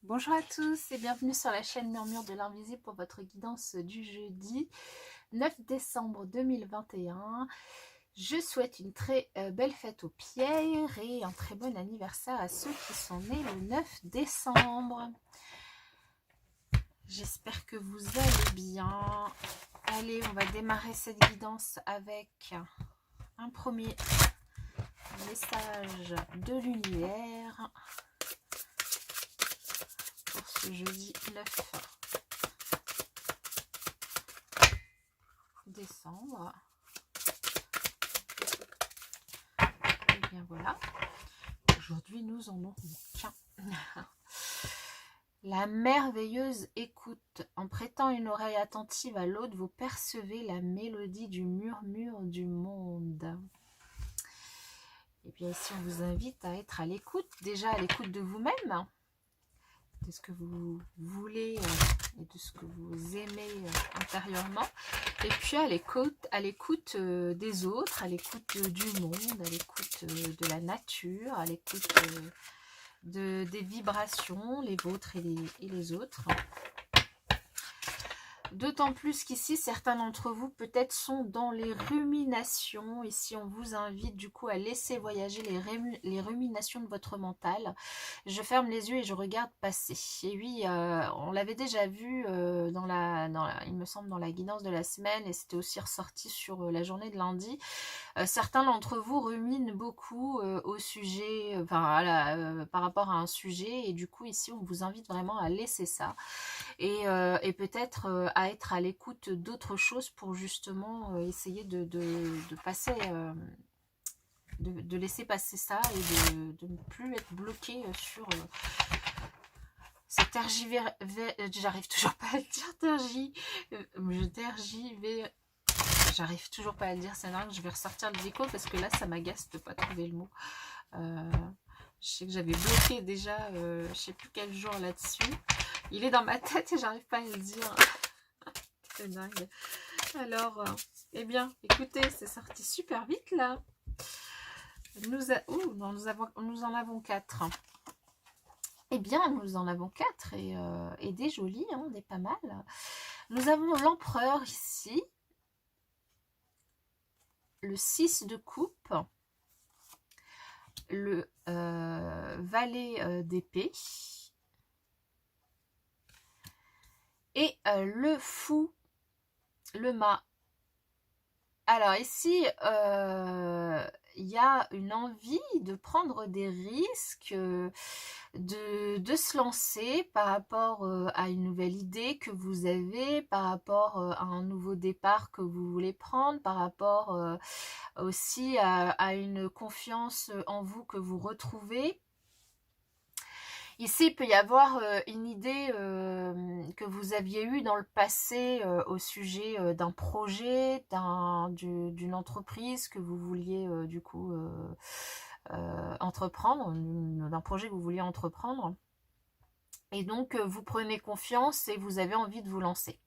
Bonjour à tous et bienvenue sur la chaîne Murmure de l'Invisible pour votre guidance du jeudi 9 décembre 2021. Je souhaite une très belle fête aux pierres et un très bon anniversaire à ceux qui sont nés le 9 décembre. J'espère que vous allez bien. Allez, on va démarrer cette guidance avec un premier message de l'univers pour ce jeudi 9 décembre. Et bien voilà, aujourd'hui nous en aurons qu'un. La merveilleuse écoute. En prêtant une oreille attentive à l'autre, vous percevez la mélodie du murmure du monde. Et bien ici, on vous invite à être à l'écoute, déjà à l'écoute de vous-même, de ce que vous voulez et de ce que vous aimez intérieurement, et puis à l'écoute des autres, à l'écoute du monde, à l'écoute de la nature, à l'écoute des vibrations, les vôtres et les autres. D'autant plus qu'ici, certains d'entre vous peut-être sont dans les ruminations. Ici, on vous invite du coup à laisser voyager les ruminations de votre mental. Je ferme les yeux et je regarde passer. Et oui, on l'avait déjà vu il me semble, dans la guidance de la semaine, et c'était aussi ressorti sur la journée de lundi. Certains d'entre vous ruminent beaucoup au sujet, par rapport à un sujet, et du coup ici on vous invite vraiment à laisser ça et peut-être à être à l'écoute d'autres choses pour justement essayer de passer, de laisser passer ça et de ne plus être bloqué sur cette j'arrive toujours pas à le dire, j'arrive toujours pas à le dire, c'est dingue, je vais ressortir le dico parce que là ça m'agace de pas trouver le mot. Euh, je sais que j'avais bloqué déjà, je sais plus quel jour là-dessus. Il est dans ma tête et j'arrive pas à le dire. C'est dingue. Alors, eh bien, écoutez, c'est sorti super vite là. Nous en avons 4. Eh bien, nous en avons 4 et des jolis, hein, des pas mal. Nous avons l'empereur ici, le 6 de coupe, le valet d'épée et le fou, le mât. Alors ici, il y a une envie de prendre des risques, de se lancer par rapport à une nouvelle idée que vous avez, par rapport à un nouveau départ que vous voulez prendre, par rapport aussi à une confiance en vous que vous retrouvez. Ici, il peut y avoir une idée que vous aviez eue dans le passé au sujet d'un projet, d'une entreprise que vous vouliez du coup entreprendre, d'un projet que vous vouliez entreprendre. Et donc, vous prenez confiance et vous avez envie de vous lancer.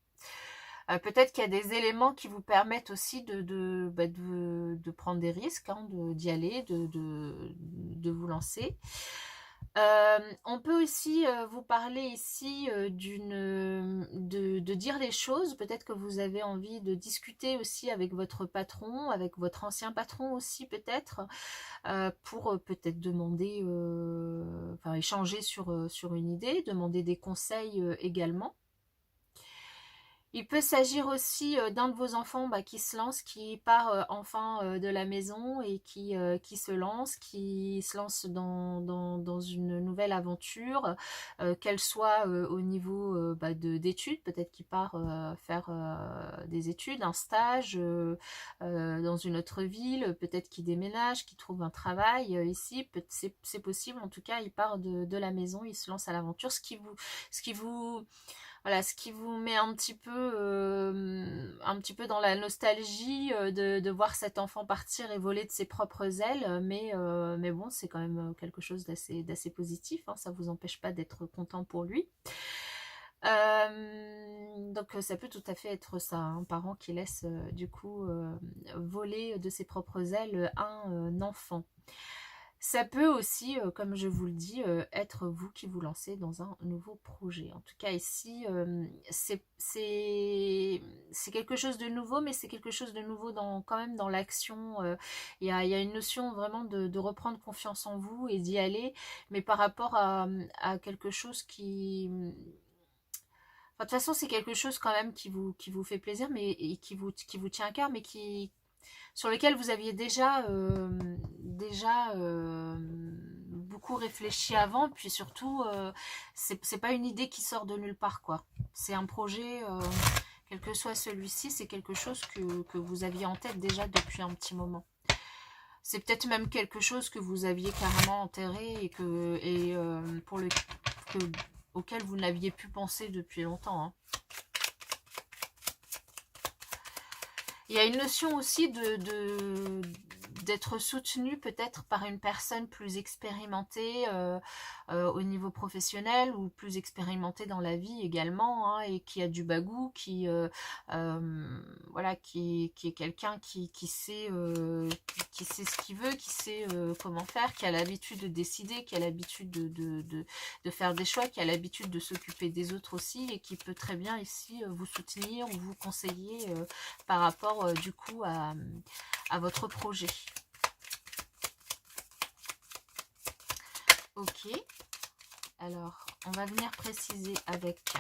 Peut-être qu'il y a des éléments qui vous permettent aussi de prendre des risques, hein, d'y aller, de vous lancer. On peut aussi vous parler ici de dire les choses. Peut-être que vous avez envie de discuter aussi avec votre patron, avec votre ancien patron aussi peut-être, pour peut-être demander, échanger sur une idée, demander des conseils également. Il peut s'agir aussi d'un de vos enfants qui se lance, qui part enfin de la maison et qui se lance dans une nouvelle aventure, qu'elle soit au niveau d'études, peut-être qu'il part faire des études, un stage dans une autre ville, peut-être qu'il déménage, qu'il trouve un travail ici, c'est possible, en tout cas il part de la maison, il se lance à l'aventure, ce qui vous met un petit peu dans la nostalgie de voir cet enfant partir et voler de ses propres ailes, mais bon, c'est quand même quelque chose d'assez positif, hein, ça ne vous empêche pas d'être content pour lui. Donc ça peut tout à fait être ça, un parent qui laisse du coup voler de ses propres ailes un enfant. Ça peut aussi, comme je vous le dis, être vous qui vous lancez dans un nouveau projet. En tout cas, ici, c'est quelque chose de nouveau, mais c'est quelque chose de nouveau quand même dans l'action. Il y a une notion vraiment de reprendre confiance en vous et d'y aller, mais par rapport à quelque chose qui... Enfin, de toute façon, c'est quelque chose quand même qui vous fait plaisir, mais et qui vous tient à cœur, mais sur lequel vous aviez déjà beaucoup réfléchi avant, puis surtout, c'est pas une idée qui sort de nulle part, quoi. C'est un projet, quel que soit celui-ci, c'est quelque chose que vous aviez en tête déjà depuis un petit moment. C'est peut-être même quelque chose que vous aviez carrément enterré pour que, auquel vous n'aviez pu penser depuis longtemps, hein. Il y a une notion aussi d'être soutenu peut-être par une personne plus expérimentée au niveau professionnel ou plus expérimentée dans la vie également, hein, et qui a du bagou, voilà, qui est quelqu'un qui sait ce qu'il veut, qui sait comment faire, qui a l'habitude de décider, qui a l'habitude de faire des choix, qui a l'habitude de s'occuper des autres aussi et qui peut très bien ici vous soutenir ou vous conseiller par rapport du coup à votre projet. Ok, alors on va venir préciser avec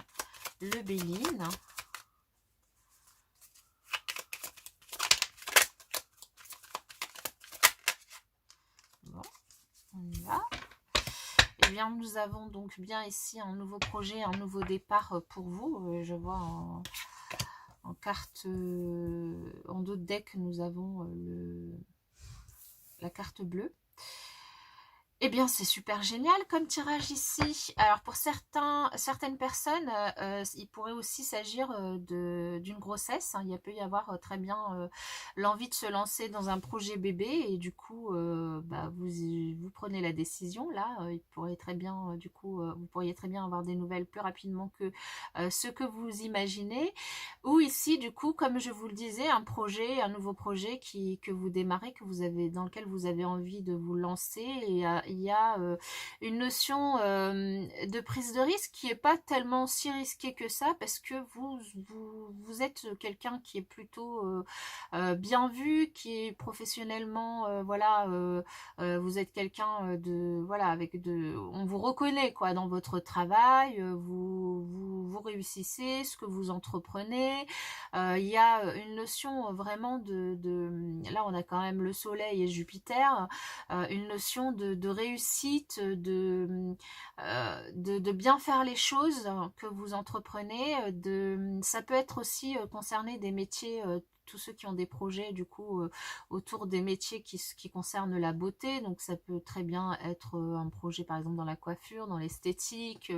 le Béline. Bon, on y va. Eh bien, nous avons donc bien ici un nouveau projet, un nouveau départ pour vous. Je vois en carte, en dos de deck, nous avons la carte bleue. Eh bien, c'est super génial comme tirage ici. Alors, pour certaines personnes, il pourrait aussi s'agir d'une grossesse, hein. Il peut y avoir très bien l'envie de se lancer dans un projet bébé et du coup, vous prenez la décision. Là, il pourrait très bien, du coup, vous pourriez très bien avoir des nouvelles plus rapidement que ce que vous imaginez. Ou ici, du coup, comme je vous le disais, un nouveau projet que vous démarrez, dans lequel vous avez envie de vous lancer. Et il y a une notion de prise de risque qui n'est pas tellement si risquée que ça, parce que vous êtes quelqu'un qui est plutôt bien vu, qui est professionnellement, voilà, vous êtes quelqu'un voilà, on vous reconnaît quoi dans votre travail, vous réussissez ce que vous entreprenez. Il y a une notion vraiment là on a quand même le soleil et Jupiter, une notion de réussite, de bien faire les choses que vous entreprenez. Ça peut être aussi concerné des métiers, tous ceux qui ont des projets du coup autour des métiers qui concernent la beauté, donc ça peut très bien être un projet par exemple dans la coiffure, dans l'esthétique,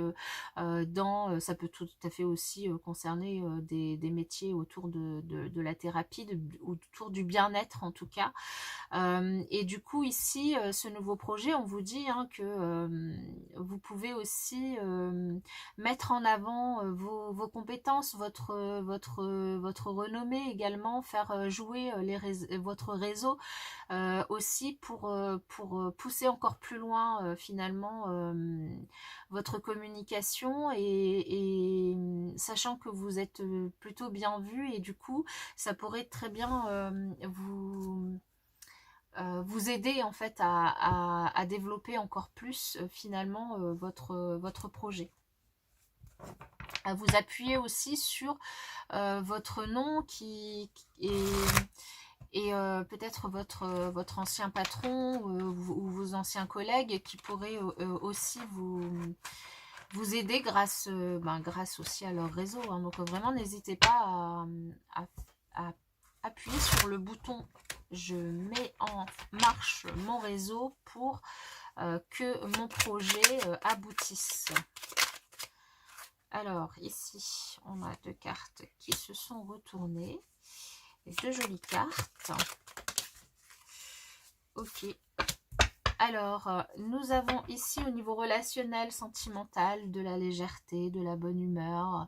ça peut tout à fait aussi concerner des métiers autour de la thérapie, autour du bien-être en tout cas. Et du coup ici, ce nouveau projet, on vous dit hein, que vous pouvez aussi mettre en avant vos compétences, votre renommée également, faire jouer votre réseau aussi pour pousser encore plus loin finalement votre communication et sachant que vous êtes plutôt bien vu et du coup ça pourrait très bien vous aider en fait à développer encore plus finalement votre projet. À vous appuyer aussi sur votre nom et peut-être votre ancien patron ou vos anciens collègues qui pourraient aussi vous aider grâce aussi à leur réseau, hein. Donc vraiment n'hésitez pas à appuyer sur le bouton je mets en marche mon réseau pour que mon projet aboutisse. Alors ici on a deux cartes qui se sont retournées, deux jolies cartes. Ok, alors nous avons ici au niveau relationnel, sentimental, de la légèreté, de la bonne humeur.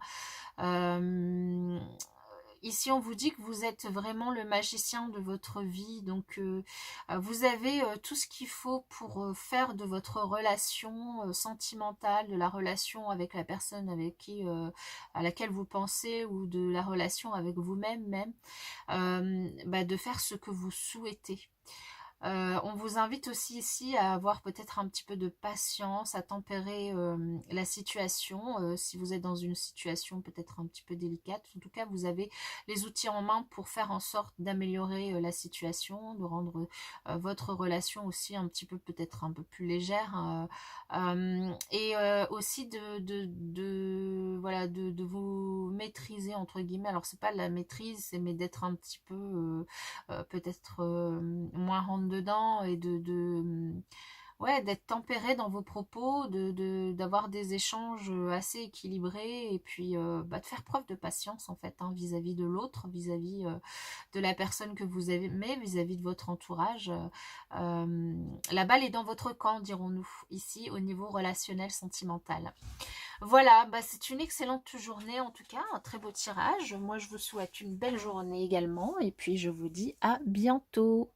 Il Ici, on vous dit que vous êtes vraiment le magicien de votre vie. Donc, vous avez tout ce qu'il faut pour faire de votre relation sentimentale, de la relation avec la personne avec qui, à laquelle vous pensez, ou de la relation avec vous-même même, de faire ce que vous souhaitez. On vous invite aussi ici à avoir peut-être un petit peu de patience, à tempérer la situation, si vous êtes dans une situation peut-être un petit peu délicate. En tout cas, vous avez les outils en main pour faire en sorte d'améliorer la situation, de rendre votre relation aussi un petit peu peut-être un peu plus légère, et aussi voilà, de vous maîtriser entre guillemets. Alors c'est pas de la maîtrise, c'est mais d'être un petit peu peut-être moins rentre dedans, et ouais, d'être tempéré dans vos propos, d'avoir des échanges assez équilibrés, et puis de faire preuve de patience en fait, hein, vis-à-vis de l'autre, vis-à-vis de la personne que vous aimez, vis-à-vis de votre entourage. La balle est dans votre camp, dirons-nous, ici au niveau relationnel sentimental. Voilà, c'est une excellente journée en tout cas, un très beau tirage. Moi je vous souhaite une belle journée également, et puis je vous dis à bientôt.